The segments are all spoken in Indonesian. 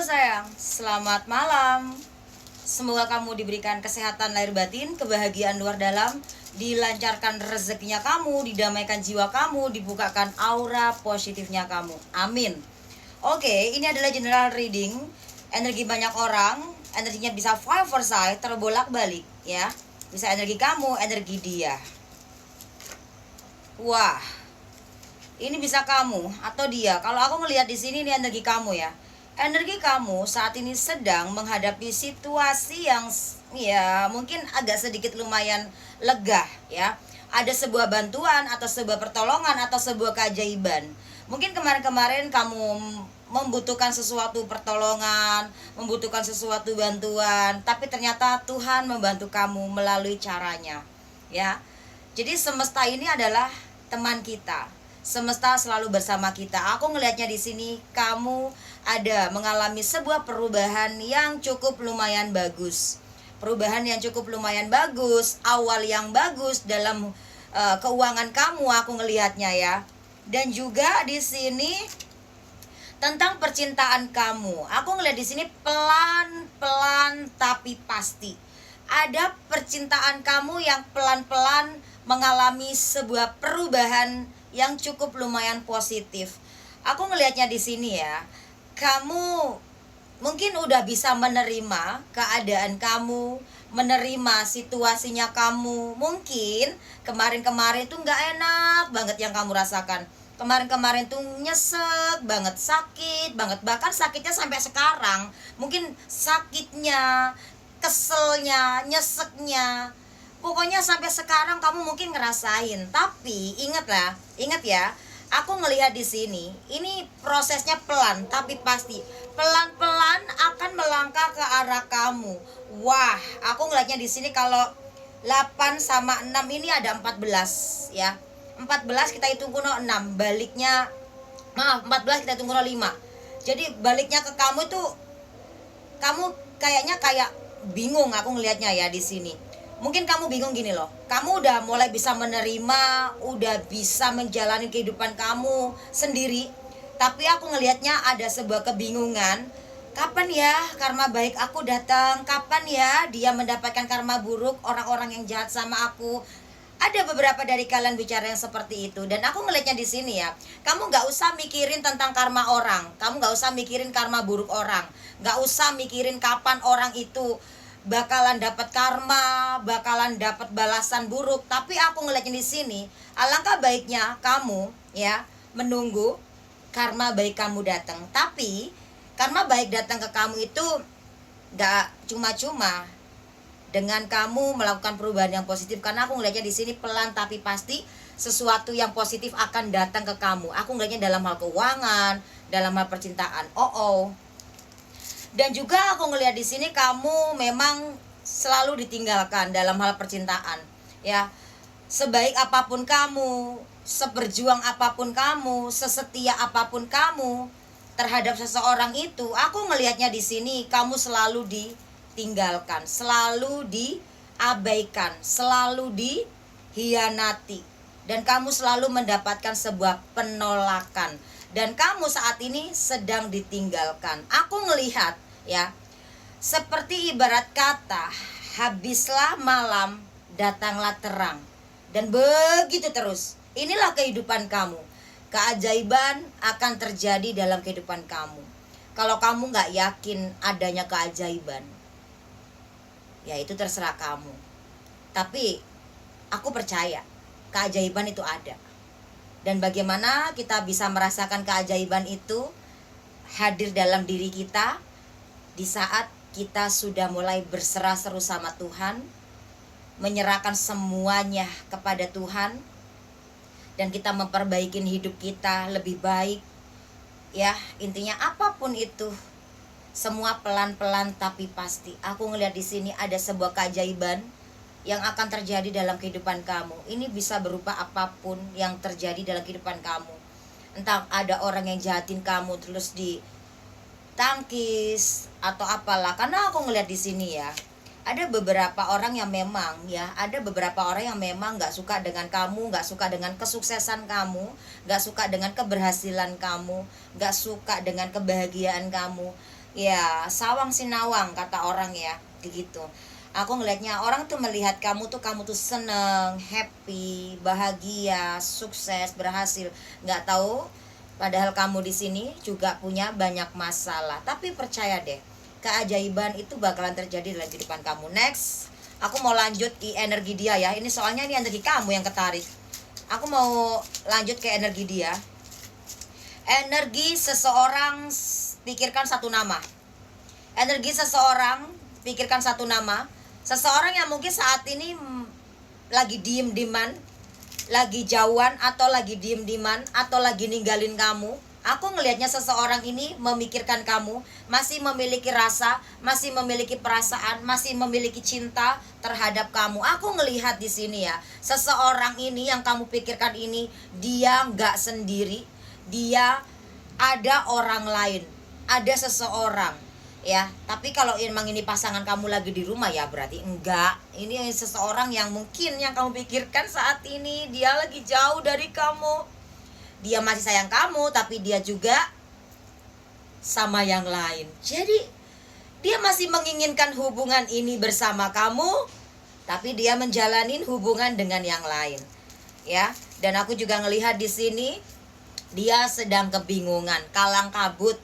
Halo sayang, selamat malam. Semoga kamu diberikan kesehatan lahir batin, kebahagiaan luar dalam, dilancarkan rezekinya kamu, didamaikan jiwa kamu, dibukakan aura positifnya kamu. Amin. Oke, ini adalah general reading. Energi banyak orang, energinya bisa five side, terbolak-balik ya. Bisa energi kamu, energi dia. Wah, ini bisa kamu atau dia. Kalau aku melihat di sini ini energi kamu ya. Energi kamu saat ini sedang menghadapi situasi yang ya mungkin agak sedikit lumayan lega ya. Ada sebuah bantuan atau sebuah pertolongan atau sebuah keajaiban. Mungkin kemarin-kemarin kamu membutuhkan sesuatu pertolongan, membutuhkan sesuatu bantuan, tapi ternyata Tuhan membantu kamu melalui caranya ya. Jadi semesta ini adalah teman kita. Semesta selalu bersama kita. Aku ngelihatnya di sini kamu ada mengalami sebuah perubahan yang cukup lumayan bagus. Perubahan yang cukup lumayan bagus, awal yang bagus dalam keuangan kamu aku ngelihatnya ya. Dan juga di sini tentang percintaan kamu. Aku ngelihat di sini pelan-pelan tapi pasti. Ada percintaan kamu yang pelan-pelan mengalami sebuah perubahan yang cukup lumayan positif. Aku ngelihatnya di sini ya. Kamu mungkin udah bisa menerima keadaan kamu, menerima situasinya kamu. Mungkin kemarin-kemarin tuh nggak enak banget yang kamu rasakan. Kemarin-kemarin tuh nyesek banget, sakit banget. Bahkan sakitnya sampai sekarang. Mungkin sakitnya, keselnya, nyeseknya, pokoknya sampai sekarang kamu mungkin ngerasain. Tapi ingat ya, aku ngelihat di sini, ini prosesnya pelan tapi pasti. Pelan-pelan akan melangkah ke arah kamu. Wah, aku ngelihatnya di sini kalau 8 sama 6 ini ada 14 ya. 14 kita hitung kuno 6, baliknya 14 kita hitung kuno 5. Jadi baliknya ke kamu tuh kamu kayaknya kayak bingung aku ngelihatnya ya di sini. Mungkin kamu bingung gini loh, kamu udah mulai bisa menerima, udah bisa menjalani kehidupan kamu sendiri, tapi aku ngelihatnya ada sebuah kebingungan. Kapan ya karma baik aku datang? Kapan ya dia mendapatkan karma buruk orang-orang yang jahat sama aku? Ada beberapa dari kalian bicara yang seperti itu. Dan aku ngelihatnya di sini ya, kamu gak usah mikirin tentang karma orang, kamu gak usah mikirin karma buruk orang, gak usah mikirin kapan orang itu bakalan dapat karma, bakalan dapat balasan buruk. Tapi aku ngeliatnya di sini, alangkah baiknya kamu ya menunggu karma baik kamu datang. Tapi karma baik datang ke kamu itu gak cuma-cuma dengan kamu melakukan perubahan yang positif, karena aku ngeliatnya di sini pelan tapi pasti sesuatu yang positif akan datang ke kamu. Aku ngeliatnya dalam hal keuangan, dalam hal percintaan. Dan juga aku ngelihat di sini kamu memang selalu ditinggalkan dalam hal percintaan ya. Sebaik apapun kamu, seberjuang apapun kamu, sesetia apapun kamu terhadap seseorang itu, aku ngelihatnya di sini kamu selalu ditinggalkan, selalu diabaikan, selalu dihianati, dan kamu selalu mendapatkan sebuah penolakan. Dan kamu saat ini sedang ditinggalkan. Aku ngelihat ya, seperti ibarat kata, habislah malam, datanglah terang. Dan begitu terus. Inilah kehidupan kamu. Keajaiban akan terjadi dalam kehidupan kamu. Kalau kamu gak yakin adanya keajaiban, ya itu terserah kamu. Tapi aku percaya keajaiban itu ada. Dan bagaimana kita bisa merasakan keajaiban itu hadir dalam diri kita di saat kita sudah mulai berserah seru sama Tuhan, menyerahkan semuanya kepada Tuhan, dan kita memperbaiki hidup kita lebih baik ya. Intinya apapun itu, semua pelan-pelan tapi pasti. Aku ngelihat di sini ada sebuah keajaiban yang akan terjadi dalam kehidupan kamu. Ini bisa berupa apapun yang terjadi dalam kehidupan kamu. Entah ada orang yang jahatin kamu terus ditangkis atau apalah. Karena aku ngelihat di sini ya, ada beberapa orang yang memang gak suka dengan kamu, gak suka dengan kesuksesan kamu, gak suka dengan keberhasilan kamu, gak suka dengan kebahagiaan kamu. Ya, sawang sinawang kata orang ya, gitu. Aku ngelihatnya orang tuh melihat kamu tuh seneng, happy, bahagia, sukses, berhasil. Nggak tahu, padahal kamu di sini juga punya banyak masalah. Tapi percaya deh, keajaiban itu bakalan terjadi dalam kehidupan kamu. Next, aku mau lanjut di energi dia ya. Ini soalnya ini energi kamu yang ketarik. Aku mau lanjut ke energi dia. Energi seseorang, pikirkan satu nama. Energi seseorang, pikirkan satu nama. Seseorang yang mungkin saat ini lagi diem-dieman, lagi jauhan, atau lagi diem-dieman, atau lagi ninggalin kamu. Aku ngelihatnya seseorang ini memikirkan kamu, masih memiliki rasa, masih memiliki perasaan, masih memiliki cinta terhadap kamu. Aku ngelihat di sini ya, seseorang ini yang kamu pikirkan ini, dia nggak sendiri, dia ada orang lain, ada seseorang ya. Tapi kalau emang ini pasangan kamu lagi di rumah ya berarti enggak. Ini seseorang yang mungkin yang kamu pikirkan saat ini, dia lagi jauh dari kamu. Dia masih sayang kamu, tapi dia juga sama yang lain. Jadi dia masih menginginkan hubungan ini bersama kamu, tapi dia menjalanin hubungan dengan yang lain ya. Dan aku juga ngelihat di sini dia sedang kebingungan, kalang kabut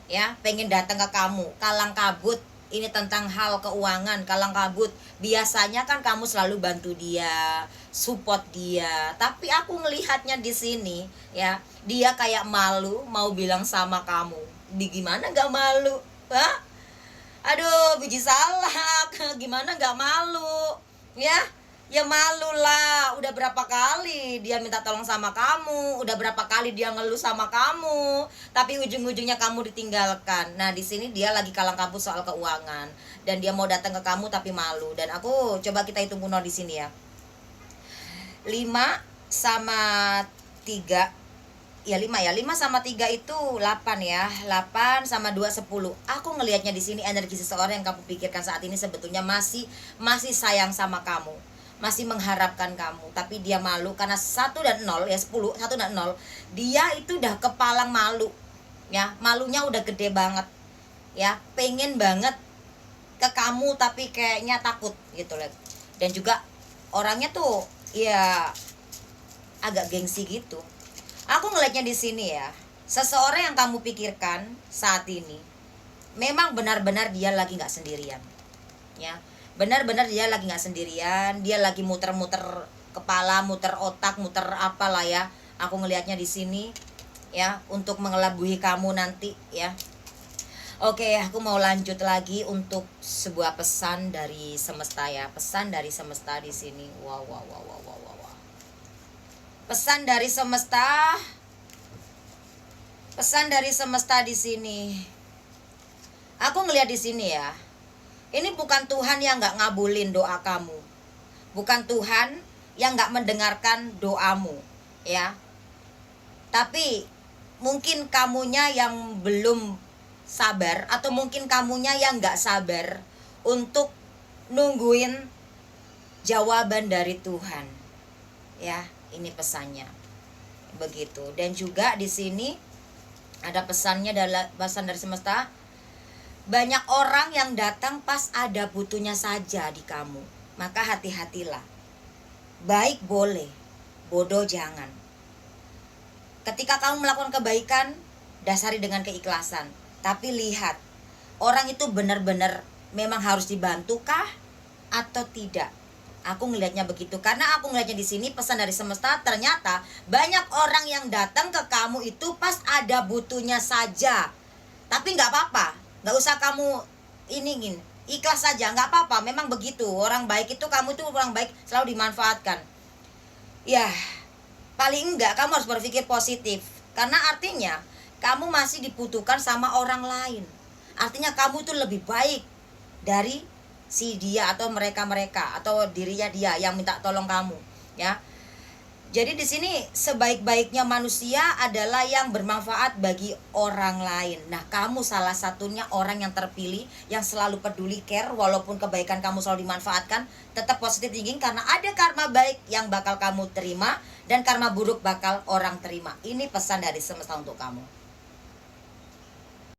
ya, pengen datang ke kamu, kalang kabut. Ini tentang hal keuangan, kalang kabut. Biasanya kan kamu selalu bantu dia, support dia, tapi aku ngelihatnya di sini ya, dia kayak malu mau bilang sama kamu. Di gimana gak malu? Hah? Aduh, biji salak. Gimana gak malu? Ya, ya malu lah. Udah berapa kali dia minta tolong sama kamu, udah berapa kali dia ngeluh sama kamu, tapi ujung-ujungnya kamu ditinggalkan. Nah, di sini dia lagi kalang kabut soal keuangan dan dia mau datang ke kamu tapi malu. Dan aku coba kita hitung kuno di sini ya. 5 sama 3. Ya 5 ya. 5 sama 3 itu 8 ya. 8 sama 2 10. Aku ngelihatnya di sini energi seseorang yang kamu pikirkan saat ini sebetulnya masih sayang sama kamu, masih mengharapkan kamu, tapi dia malu karena 1 dan 0 ya, 10, 1 dan 0. Dia itu udah kepalang malu ya, malunya udah gede banget ya, pengen banget ke kamu tapi kayaknya takut gitu loh. Dan juga orangnya tuh ya agak gengsi gitu. Aku ngelihatnya di sini ya, seseorang yang kamu pikirkan saat ini memang benar-benar dia lagi nggak sendirian ya. Benar-benar dia lagi nggak sendirian, dia lagi muter-muter kepala, muter otak, muter apalah ya. Aku ngelihatnya di sini ya, untuk mengelabuhi kamu nanti ya. Oke, aku mau lanjut lagi untuk sebuah pesan dari semesta ya, pesan dari semesta di sini. Wow, wow, wow, wow, wow, wow. Pesan dari semesta, pesan dari semesta di sini. Aku ngelihat di sini ya, ini bukan Tuhan yang nggak ngabulin doa kamu, bukan Tuhan yang nggak mendengarkan doamu ya. Tapi mungkin kamunya yang belum sabar, atau mungkin kamunya yang nggak sabar untuk nungguin jawaban dari Tuhan ya. Ini pesannya begitu. Dan juga di sini ada pesannya, adalah pesan dari semesta. Banyak orang yang datang pas ada butuhnya saja di kamu, maka hati-hatilah. Baik boleh, bodoh jangan. Ketika kamu melakukan kebaikan, dasari dengan keikhlasan. Tapi lihat, orang itu benar-benar memang harus dibantukah atau tidak. Aku ngelihatnya begitu, karena aku ngelihatnya di sini pesan dari semesta, ternyata banyak orang yang datang ke kamu itu pas ada butuhnya saja. Tapi nggak apa-apa, nggak usah kamu ini ikhlas saja, nggak apa-apa. Memang begitu, orang baik itu, kamu itu orang baik selalu dimanfaatkan. Ya, paling enggak kamu harus berpikir positif, karena artinya kamu masih dibutuhkan sama orang lain. Artinya kamu itu lebih baik dari si dia atau mereka atau dirinya dia yang minta tolong kamu ya. Jadi di sini sebaik-baiknya manusia adalah yang bermanfaat bagi orang lain. Nah, kamu salah satunya orang yang terpilih, yang selalu peduli, care, walaupun kebaikan kamu selalu dimanfaatkan. Tetap positive thinking, karena ada karma baik yang bakal kamu terima dan karma buruk bakal orang terima. Ini pesan dari semesta untuk kamu.